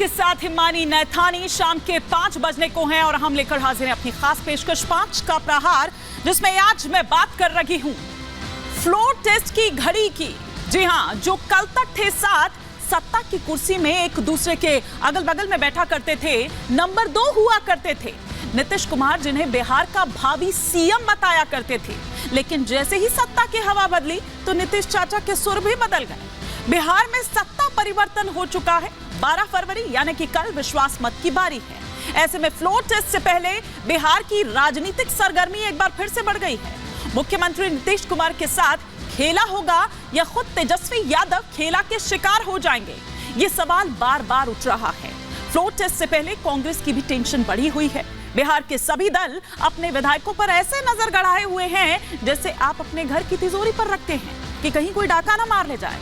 के साथ हिमानी नैथानी शाम के 5 बजने को हैं और हम लेकर हाजिर हैं अपनी खास पेशकश 5 का प्रहार, जिसमें आज मैं बात कर रही हूं फ्लोर टेस्ट की घड़ी की। जी हां, जो कल तक थे साथ, सत्ता की कुर्सी में एक दूसरे के अगल बगल में बैठा करते थे, नंबर 2 हुआ करते थे नीतीश कुमार, जिन्हें बिहार का भावी सीएम बताया करते थे। लेकिन जैसे ही सत्ता की हवा बदली तो नीतीश चाचा के सुर भी बदल गए। बिहार में सत्ता परिवर्तन हो चुका है। 12 फरवरी यानी कि कल विश्वास मत की बारी है। ऐसे में फ्लोर टेस्ट से पहले बिहार की राजनीतिक सरगर्मी एक बार फिर से बढ़ गई है। मुख्यमंत्री नीतीश कुमार के साथ खेला होगा या खुद तेजस्वी यादव खेला के शिकार हो जाएंगे, ये सवाल बार बार उठ रहा है। फ्लोर टेस्ट से पहले कांग्रेस की भी टेंशन बढ़ी हुई है। बिहार के सभी दल अपने विधायकों पर ऐसे नजर गड़ाए हुए हैं जैसे आप अपने घर की तिजोरी पर रखते हैं कि कहीं कोई डाका ना मार ले जाए।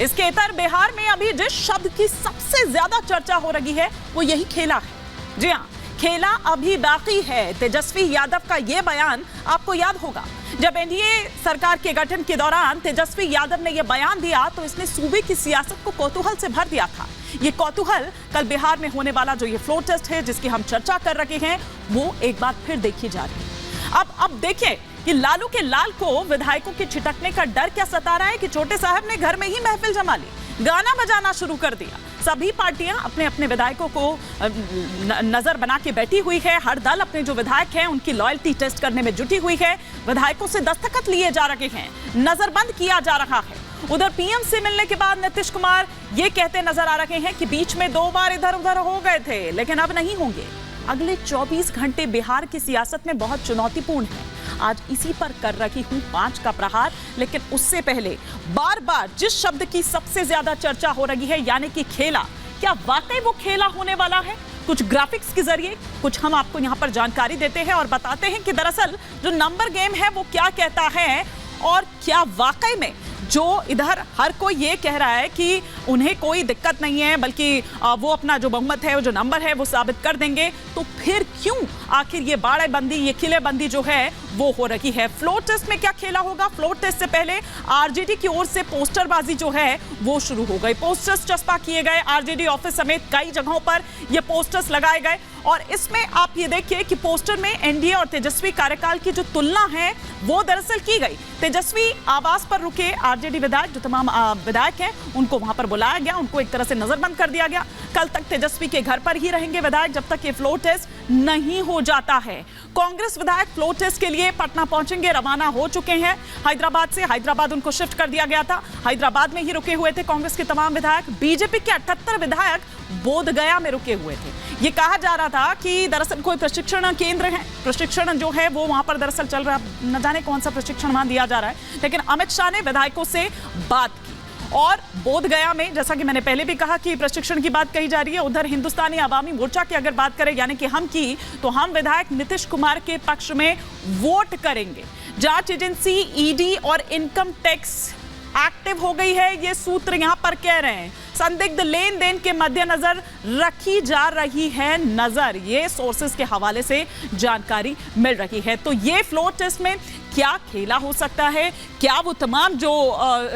इसके इतर बिहार में अभी जिस शब्द की सबसे ज्यादा चर्चा हो रही है वो यही खेला है। जी हाँ, खेला अभी बाकी है। तेजस्वी यादव का यह बयान आपको याद होगा, जब एनडीए सरकार के गठन के दौरान तेजस्वी यादव ने यह बयान दिया तो इसने सूबे की सियासत को कौतूहल से भर दिया था। ये कौतूहल कल बिहार में होने वाला जो ये फ्लोर टेस्ट है जिसकी हम चर्चा कर रहे हैं वो एक बार फिर देखी जा रही है। अब देखिए कि लालू के लाल को विधायकों के छिटकने का डर क्या सता रहा है कि छोटे साहब ने घर में ही महफिल जमा ली, गाना बजाना शुरू कर दिया। सभी पार्टियां अपने अपने विधायकों को नजर बना के बैठी हुई है। हर दल अपने जो विधायक हैं उनकी लॉयल्टी टेस्ट करने में जुटी हुई है। विधायकों से दस्तखत लिए जा रहे हैं, नजरबंद किया जा रहा है। उधर पीएम से मिलने के बाद नीतीश कुमार ये कहते नजर आ रहे हैं कि बीच में 2 बार इधर उधर हो गए थे, लेकिन अब नहीं होंगे। अगले 24 घंटे बिहार की सियासत में बहुत चुनौतीपूर्ण है। आज इसी पर कर रही हूं 5 का प्रहार, लेकिन उससे पहले बार बार जिस शब्द की सबसे ज्यादा चर्चा हो रही है यानी कि खेला, क्या वाकई वो खेला होने वाला है? कुछ ग्राफिक्स के जरिए कुछ हम आपको यहां पर जानकारी देते हैं और बताते हैं कि दरअसल जो नंबर गेम है वो क्या कहता है और क्या वाकई में जो इधर हर कोई ये कह रहा है कि उन्हें कोई दिक्कत नहीं है, बल्कि वो अपना जो बहुमत है, वो जो नंबर है वो साबित कर देंगे, तो फिर क्यों आखिर ये बाड़ेबंदी, ये किलेबंदी जो है वो हो रही है? फ्लोर टेस्ट में क्या खेला होगा? फ्लोर टेस्ट से पहले आरजेडी की ओर से पोस्टरबाजी जो है वो शुरू हो गई। पोस्टर्स चस्पा किए गए, आरजेडी ऑफिस समेत कई जगहों पर ये पोस्टर्स लगाए गए और इसमें आप ये देखिए कि पोस्टर में एनडीए और तेजस्वी कार्यकाल की जो तुलना है वो दरअसल की गई। तेजस्वी आवास पर रुके आरजेडी विधायक, जो तमाम विधायक हैं, उनको वहां पर बुलाया गया, उनको एक तरह से नजरबंद कर दिया गया। कल तक तेजस्वी के घर पर ही रहेंगे विधायक जब तक ये फ्लोर टेस्ट नहीं हो जाता है। कांग्रेस विधायक फ्लोर टेस्ट के लिए पटना पहुंचेंगे, रवाना हो चुके हैं हैदराबाद से। हैदराबाद उनको शिफ्ट कर दिया गया था, हैदराबाद में ही रुके हुए थे कांग्रेस के तमाम विधायक। बीजेपी के 78 विधायक बोधगया में रुके हुए थे। ये कहा जा रहा था कि दरअसल कोई प्रशिक्षण केंद्र है, प्रशिक्षण जो है वो वहां पर दरअसल चल रहा है, न जाने कौन सा प्रशिक्षण वहां दिया जा रहा है। लेकिन अमित शाह ने विधायकों से बात की और बोधगया में, जैसा कि मैंने पहले भी कहा कि प्रशिक्षण की बात कही जा रही है, उधर हिंदुस्तानी अवामी मोर्चा की अगर बात करें यानी कि हम की, तो हम विधायक नीतीश कुमार के पक्ष में वोट करेंगे। जांच एजेंसी ईडी और इनकम टैक्स एक्टिव हो गई है, ये सूत्र यहां पर कह रहे हैं। संदिग्ध लेन देन के मद्देनजर रखी जा रही है नजर, ये सोर्सेस के हवाले से जानकारी मिल रही है। तो ये फ्लोर टेस्ट में क्या खेला हो सकता है, क्या वो तमाम जो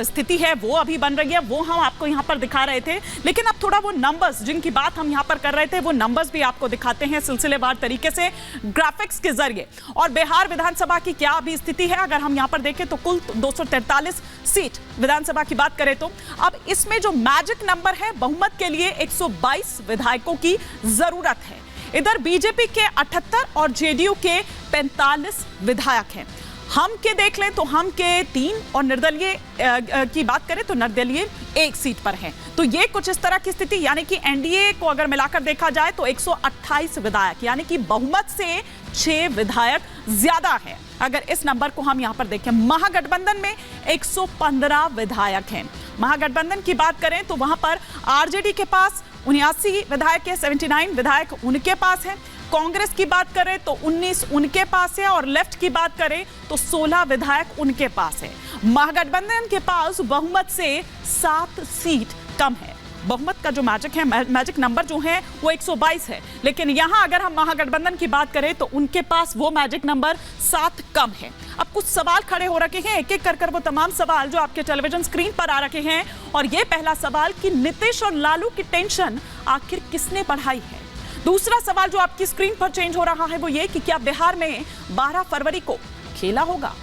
स्थिति है वो अभी बन रही है, वो हम आपको यहाँ पर दिखा रहे थे। लेकिन अब थोड़ा वो नंबर्स जिनकी बात हम यहाँ पर कर रहे थे वो नंबर्स भी आपको दिखाते हैं सिलसिलेवार तरीके से ग्राफिक्स के जरिए। और बिहार विधानसभा की क्या अभी स्थिति है अगर हम यहाँ पर देखें तो कुल 243 सीट विधानसभा की बात करें तो अब इसमें जो मैजिक नंबर है, बहुमत के लिए 122 विधायकों की जरूरत है। इधर बीजेपी के 78 और जेडीयू के 45 विधायक हैं। हम के देख लें तो हम के 3 और निर्दलीय की बात करें तो निर्दलीय 1 सीट पर हैं। तो ये कुछ इस तरह की स्थिति, यानी कि एनडीए को अगर मिलाकर देखा जाए तो 128 विधायक, यानी कि बहुमत से 6 विधायक ज्यादा है। अगर इस नंबर को हम यहां पर देखें, महागठबंधन में 115 विधायक हैं। महागठबंधन की बात करें तो वहां पर आरजेडी के पास 79 विधायक है, 79 विधायक उनके पास है। कांग्रेस की बात करें तो 19 उनके पास है और लेफ्ट की बात करें तो 16 विधायक उनके पास है। महागठबंधन के पास बहुमत से 7 सीट कम है। बहुमत का जो मैजिक है, मैजिक नंबर जो है वो 122 है, लेकिन यहां अगर हम महागठबंधन की बात करें तो उनके पास वो मैजिक नंबर 7 कम है। अब कुछ सवाल खड़े हो रखे हैं, एक एक कर वो तमाम सवाल जो आपके टेलीविजन स्क्रीन पर आ रखे हैं। और ये पहला सवाल कि नीतीश और लालू की टेंशन आखिर किसने बढ़ाई है। दूसरा सवाल जो आपकी स्क्रीन पर चेंज हो रहा है वो ये कि क्या बिहार में 12 फरवरी को खेला होगा।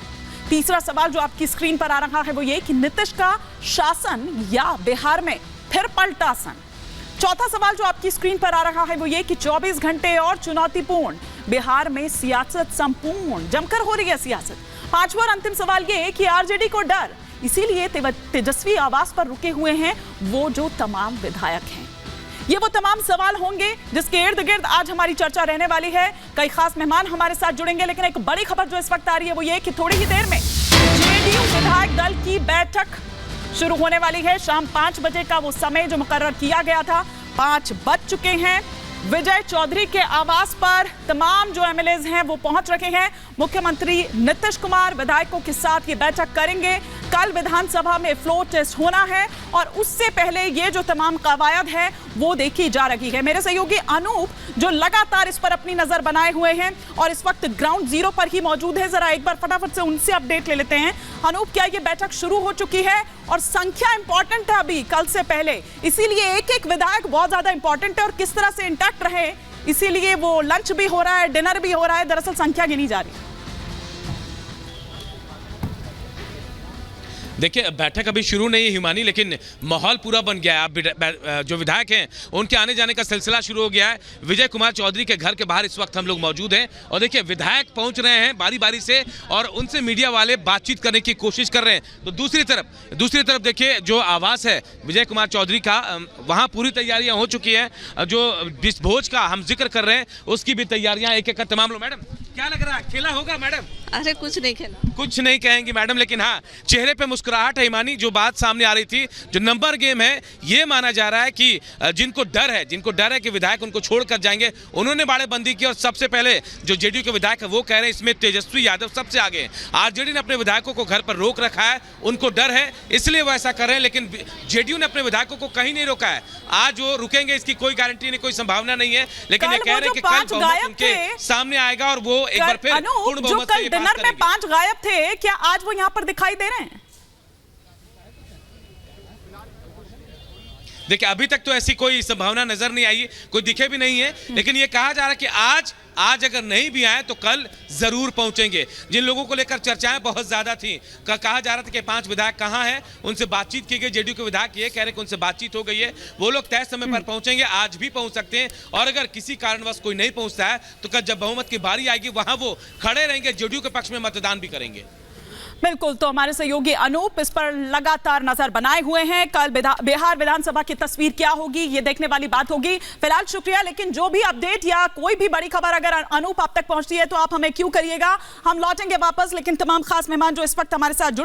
तीसरा सवाल जो आपकी स्क्रीन पर आ रहा है वो ये कि नीतीश का शासन या बिहार में फिर पलटासन। चौथा सवाल जो आपकी स्क्रीन पर आ रहा है वो ये कि 24 घंटे और चुनौतीपूर्ण, बिहार में सियासत संपूर्ण, जमकर हो रही है सियासत। पांचवा और अंतिम सवाल ये कि आरजेडी को डर, इसीलिए तेजस्वी आवास पर रुके हुए हैं वो जो तमाम विधायक हैं। ये वो तमाम सवाल होंगे जिसके इर्द गिर्द आज हमारी चर्चा रहने वाली है। कई खास मेहमान हमारे साथ जुड़ेंगे, लेकिन एक बड़ी खबर जो इस वक्त आ रही है वो ये कि थोड़ी ही देर में जेडीयू विधायक दल की बैठक शुरू होने वाली है। शाम 5 बजे का वो समय जो मुकर्रर किया गया था, 5 बज चुके हैं। विजय चौधरी के आवास पर तमाम जो एमएलएज हैं वो पहुंच रखे हैं। मुख्यमंत्री नीतीश कुमार विधायकों के साथ ये बैठक करेंगे। कल विधानसभा में फ्लोर टेस्ट होना है और उससे पहले ये जो तमाम कवायद है वो देखी जा रही है। मेरे सहयोगी अनूप जो लगातार इस पर अपनी नजर बनाए हुए हैं और इस वक्त ग्राउंड जीरो पर ही मौजूद है, जरा एक बार फटाफट से उनसे अपडेट ले लेते हैं। अनूप, क्या ये बैठक शुरू हो चुकी है? और संख्या इंपॉर्टेंट है अभी कल से पहले, इसीलिए एक एक विधायक बहुत ज्यादा इंपॉर्टेंट है और किस तरह से इंटैक्ट रहे इसीलिए वो लंच भी हो रहा है, डिनर भी हो रहा है, दरअसल संख्या गिनी जा रही है। देखिए, बैठक अभी शुरू नहीं हुई मानी, लेकिन माहौल पूरा बन गया है। जो विधायक हैं उनके आने जाने का सिलसिला शुरू हो गया है। विजय कुमार चौधरी के घर के बाहर इस वक्त हम लोग मौजूद हैं और देखिए विधायक पहुंच रहे हैं बारी बारी से और उनसे मीडिया वाले बातचीत करने की कोशिश कर रहे हैं। तो दूसरी तरफ देखिए जो आवास है विजय कुमार चौधरी का, वहाँ पूरी तैयारियाँ हो चुकी हैं। जो भोज का हम जिक्र कर रहे हैं उसकी भी तैयारियाँ एक एक तमाम लोग। मैडम, क्या लग रहा है, खेला होगा मैडम? अरे कुछ नहीं खेला। कुछ नहीं कहेंगी मैडम, लेकिन हाँ चेहरे पे मुस्कुराहट है। ईमानी, जो बात सामने आ रही थी, जो नंबर गेम है, ये माना जा रहा है कि जिनको डर है कि विधायक उनको छोड़कर जाएंगे, उन्होंने बाड़ेबंदी की। और सबसे पहले जो जेडीयू के विधायक है वो कह रहे हैं इसमें तेजस्वी यादव सबसे आगे हैं। आरजेडी ने अपने विधायकों को घर पर रोक रखा है, उनको डर है इसलिए वो ऐसा कर रहे हैं, लेकिन जेडीयू ने अपने विधायकों को कहीं नहीं रोका है। आज वो रुकेंगे इसकी कोई गारंटी नहीं, कोई संभावना नहीं है, लेकिन ये कह रहे हैं कि कल बहुमत उनके सामने आएगा और वो एक बार फिर पूर्ण बहुमत से डिनर में 5 गायब थे, क्या आज वो यहां पर दिखाई दे रहे हैं? देखिए, अभी तक तो ऐसी कोई संभावना नजर नहीं आई, कोई दिखे भी नहीं है, लेकिन ये कहा जा रहा है कि आज अगर नहीं भी आए तो कल जरूर पहुंचेंगे। जिन लोगों को लेकर चर्चाएं बहुत ज्यादा थी, कहा जा रहा था कि 5 विधायक कहां हैं, उनसे बातचीत की गई। जेडीयू के विधायक ये कह रहे कि उनसे बातचीत हो गई है, वो लोग तय समय पर पहुंचेंगे, आज भी पहुंच सकते हैं। और अगर किसी कारणवश कोई नहीं पहुंचता है तो कल जब बहुमत की बारी आएगी वहां वो खड़े रहेंगे, जेडीयू के पक्ष में मतदान भी करेंगे। बिल्कुल, तो हमारे सहयोगी अनूप इस पर लगातार नजर बनाए हुए हैं। कल बिहार विधानसभा की तस्वीर क्या होगी ये देखने वाली बात होगी। फिलहाल शुक्रिया, लेकिन जो भी अपडेट या कोई भी बड़ी खबर अगर अनूप आप तक पहुंचती है तो आप हमें क्यों करिएगा, हम लौटेंगे वापस। लेकिन तमाम खास मेहमान जो इस वक्त हमारे साथ जुड़